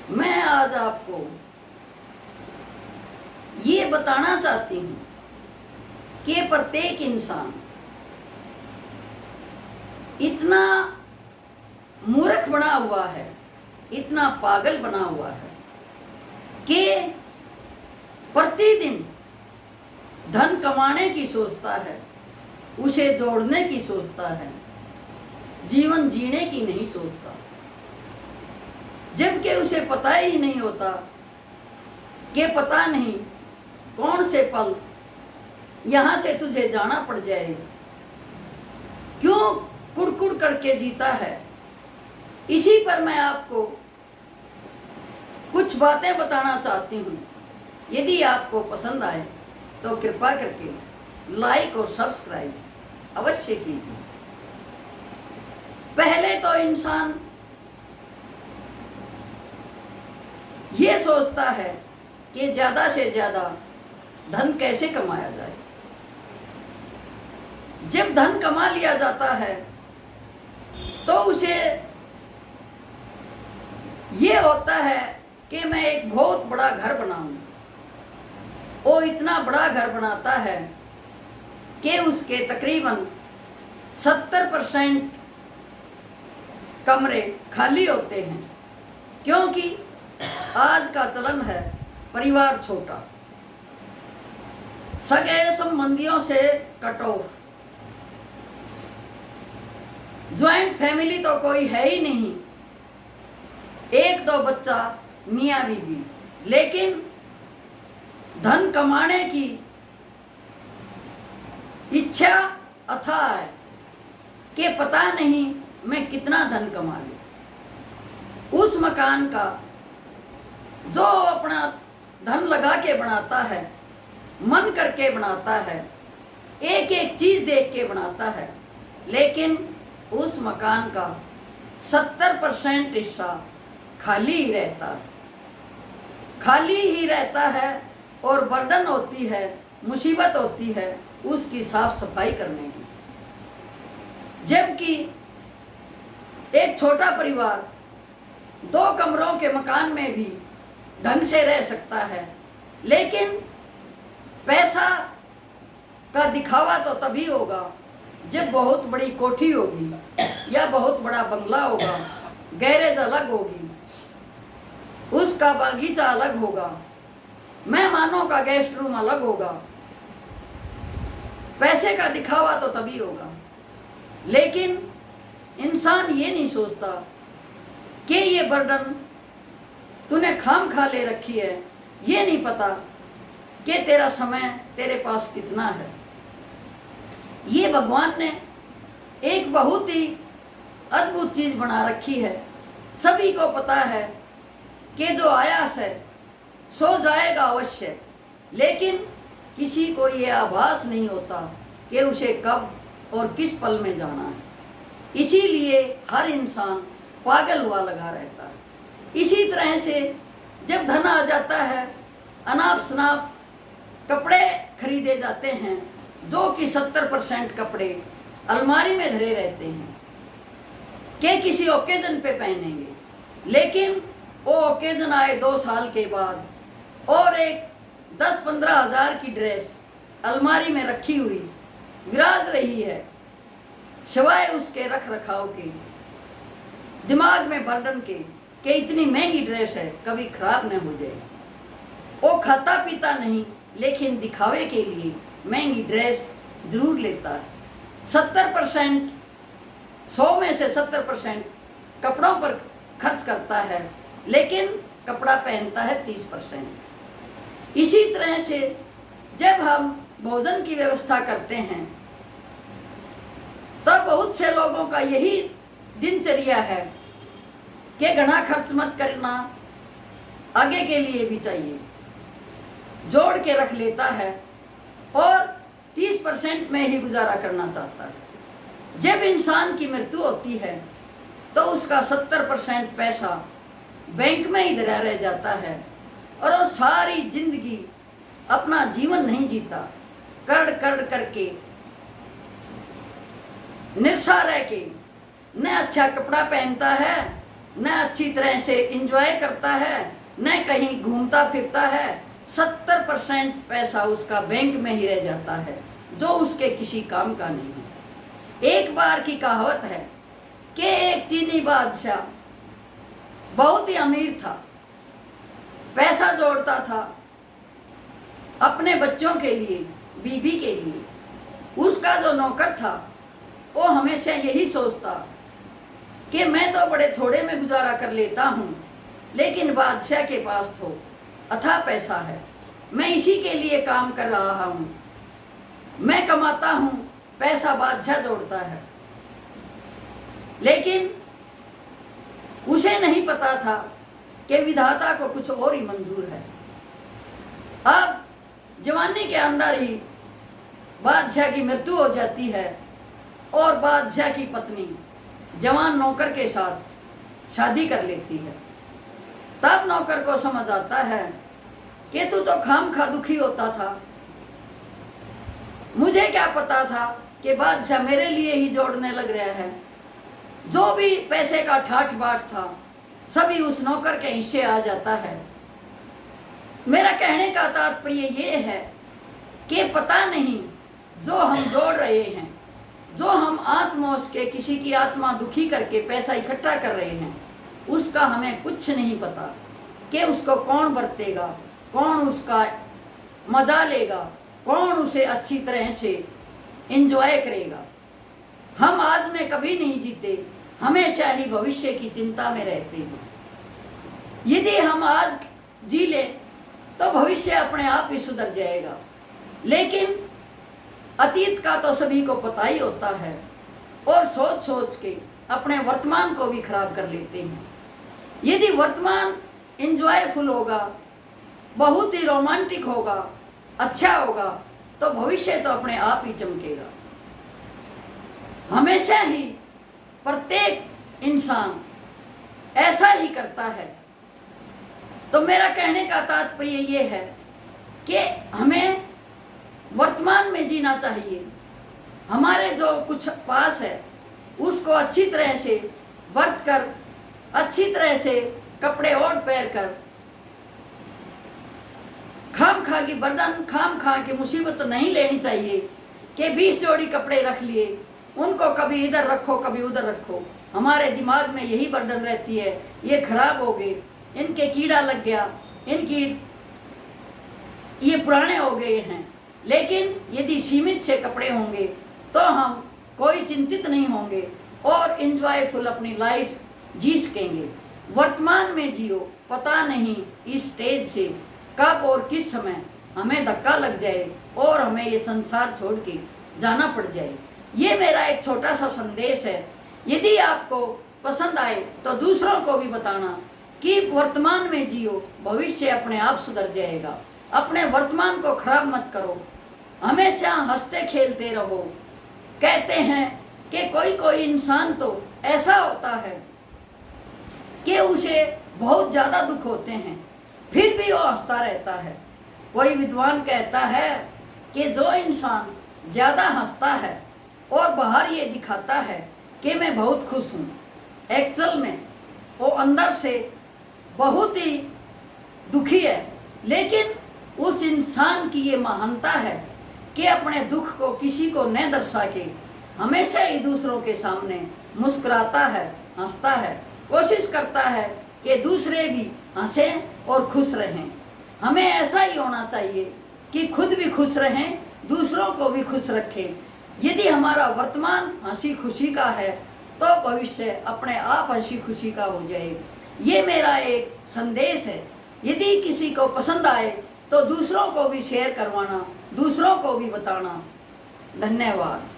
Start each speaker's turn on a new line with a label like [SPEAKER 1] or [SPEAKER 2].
[SPEAKER 1] मैं आज आपको ये बताना चाहती हूँ कि प्रत्येक इंसान इतना मूर्ख बना हुआ है, इतना पागल बना हुआ है कि प्रतिदिन धन कमाने की सोचता है, उसे जोड़ने की सोचता है, जीवन जीने की नहीं सोचता। जबकि उसे पता ही नहीं होता कि पता नहीं कौन से पल यहाँ से तुझे जाना पड़ जाए। क्यों कुड़कुड़ करके जीता है। इसी पर मैं आपको कुछ बातें बताना चाहती हूँ। यदि आपको पसंद आए तो कृपा करके लाइक और सब्सक्राइब अवश्य कीजिए। पहले तो इंसान ये सोचता है कि ज़्यादा से ज़्यादा धन कैसे कमाया जाए। जब धन कमा लिया जाता है तो उसे ये होता है कि मैं एक बहुत बड़ा घर बनाऊं। वो इतना बड़ा घर बनाता है कि उसके तकरीबन 70% कमरे खाली होते हैं, क्योंकि आज का चलन है परिवार छोटा, सगे संबंधियों से कट ऑफ, ज्वाइंट फैमिली तो कोई है ही नहीं, एक दो बच्चा मियाँ बीवी। लेकिन धन कमाने की इच्छा अथाह है कि पता नहीं मैं कितना धन कमा लूं। उस मकान का जो अपना धन लगा के बनाता है, मन करके बनाता है, एक एक चीज देख के बनाता है, लेकिन उस मकान का 70% हिस्सा खाली ही रहता है, खाली ही रहता है। और बर्डन होती है, मुसीबत होती है उसकी साफ सफाई करने की। जबकि एक छोटा परिवार 2 कमरों के मकान में भी ढंग से रह सकता है, लेकिन पैसा का दिखावा तो तभी होगा जब बहुत बड़ी कोठी होगी या बहुत बड़ा बंगला होगा, गैरेज अलग होगी, उसका बागीचा अलग होगा, मेहमानों का गेस्ट रूम अलग होगा। पैसे का दिखावा तो तभी होगा। लेकिन इंसान ये नहीं सोचता कि ये बर्डन तूने खाम खा ले रखी है। ये नहीं पता कि तेरा समय तेरे पास कितना है। ये भगवान ने एक बहुत ही अद्भुत चीज बना रखी है। सभी को पता है कि जो आयास है सो जाएगा अवश्य, लेकिन किसी को ये आभास नहीं होता कि उसे कब और किस पल में जाना है। इसीलिए हर इंसान पागल हुआ लगा रहता है। इसी तरह से जब धन आ जाता है, अनाप शनाप कपड़े खरीदे जाते हैं, जो कि 70% कपड़े अलमारी में धरे रहते हैं कि किसी ओकेजन पे पहनेंगे। लेकिन वो ओकेजन आए 2 साल के बाद और एक 10-15 हज़ार की ड्रेस अलमारी में रखी हुई विराज रही है, सिवाय उसके रख रखाव के, दिमाग में बर्डन के कि इतनी महंगी ड्रेस है कभी खराब न हो जाए। वो खाता पीता नहीं, लेकिन दिखावे के लिए महंगी ड्रेस जरूर लेता है। 70% 100 में से 70% कपड़ों पर खर्च करता है, लेकिन कपड़ा पहनता है 30%। इसी तरह से जब हम भोजन की व्यवस्था करते हैं तो बहुत से लोगों का यही दिनचर्या है कि घना खर्च मत करना, आगे के लिए भी चाहिए, जोड़ के रख लेता है और 30% में ही गुजारा करना चाहता है। जब इंसान की मृत्यु होती है तो उसका 70% पैसा बैंक में ही धरा रह जाता है और वो सारी जिंदगी अपना जीवन नहीं जीता, कर करके निरसा रह के न अच्छा कपड़ा पहनता है न अच्छी तरह से एंजॉय करता है, न कहीं घूमता फिरता है। 70% पैसा उसका बैंक में ही रह जाता है, जो उसके किसी काम का नहीं है। एक बार की कहावत है कि एक चीनी बादशाह बहुत ही अमीर था, पैसा जोड़ता था अपने बच्चों के लिए, बीबी के लिए। उसका जो नौकर था वो हमेशा यही सोचता कि मैं तो बड़े थोड़े में गुजारा कर लेता हूँ, लेकिन बादशाह के पास तो अथाह पैसा है, मैं इसी के लिए काम कर रहा हूँ, मैं कमाता हूँ, पैसा बादशाह जोड़ता है। लेकिन उसे नहीं पता था कि विधाता को कुछ और ही मंजूर है। अब जवानी के अंदर ही बादशाह की मृत्यु हो जाती है और बादशाह की पत्नी जवान नौकर के साथ शादी कर लेती है। तब नौकर को समझ आता है कि तू तो खामखा दुखी होता था, मुझे क्या पता था कि बादशाह मेरे लिए ही जोड़ने लग रहा है। जो भी पैसे का ठाठ बाट था सभी उस नौकर के हिस्से आ जाता है। मेरा कहने का तात्पर्य ये है कि पता नहीं जो हम जोड़ रहे हैं, जो हम आत्मोश के किसी की आत्मा दुखी करके पैसा इकट्ठा कर रहे हैं, उसका हमें कुछ नहीं पता कि उसको कौन बरतेगा, कौन उसका मजा लेगा, कौन उसे अच्छी तरह से एंजॉय करेगा। हम आज में कभी नहीं जीते, हमेशा ही भविष्य की चिंता में रहते हैं। यदि हम आज जी लें तो भविष्य अपने आप ही सुधर जाएगा, लेकिन अतीत का तो सभी को पता ही होता है और सोच सोच के अपने वर्तमान को भी खराब कर लेते हैं। यदि वर्तमान एंजॉयफुल होगा, बहुत ही रोमांटिक होगा, अच्छा होगा, तो भविष्य तो अपने आप ही चमकेगा। हमेशा ही प्रत्येक इंसान ऐसा ही करता है। तो मेरा कहने का तात्पर्य ये है कि हमें वर्तमान में जीना चाहिए। हमारे जो कुछ पास है उसको अच्छी तरह से बरत कर, अच्छी तरह से कपड़े ओढ़ पहन कर, खाम खा की बर्डन, खाम खा की मुसीबत नहीं लेनी चाहिए कि 20 जोड़ी कपड़े रख लिए, उनको कभी इधर रखो कभी उधर रखो। हमारे दिमाग में यही बर्डन रहती है, ये खराब हो गए, इनके कीड़ा लग गया, इनकी ये पुराने हो गए हैं। लेकिन यदि सीमित से कपड़े होंगे तो हम कोई चिंतित नहीं होंगे और एंजॉयफुल अपनी लाइफ जी सकेंगे। वर्तमान में जियो, पता नहीं इस स्टेज से कब और किस समय हमें धक्का लग जाए और हमें ये संसार छोड़ के जाना पड़ जाए। ये मेरा एक छोटा सा संदेश है। यदि आपको पसंद आए तो दूसरों को भी बताना कि वर्तमान में जियो, भविष्य अपने आप सुधर जाएगा। अपने वर्तमान को खराब मत करो, हमेशा हंसते खेलते रहो। कहते हैं कि कोई कोई इंसान तो ऐसा होता है कि उसे बहुत ज़्यादा दुख होते हैं, फिर भी वो हंसता रहता है। कोई विद्वान कहता है कि जो इंसान ज़्यादा हंसता है और बाहर ये दिखाता है कि मैं बहुत खुश हूँ, एक्चुअल में वो अंदर से बहुत ही दुखी है। लेकिन उस इंसान की ये महानता है कि अपने दुख को किसी को न दर्शा के हमेशा ही दूसरों के सामने मुस्कुराता है, हंसता है, कोशिश करता है कि दूसरे भी हंसें और खुश रहें। हमें ऐसा ही होना चाहिए कि खुद भी खुश रहें, दूसरों को भी खुश रखें। यदि हमारा वर्तमान हंसी खुशी का है तो भविष्य अपने आप हंसी खुशी का हो जाए। ये मेरा एक संदेश है। यदि किसी को पसंद आए तो दूसरों को भी शेयर करवाना, दूसरों को भी बताना। धन्यवाद।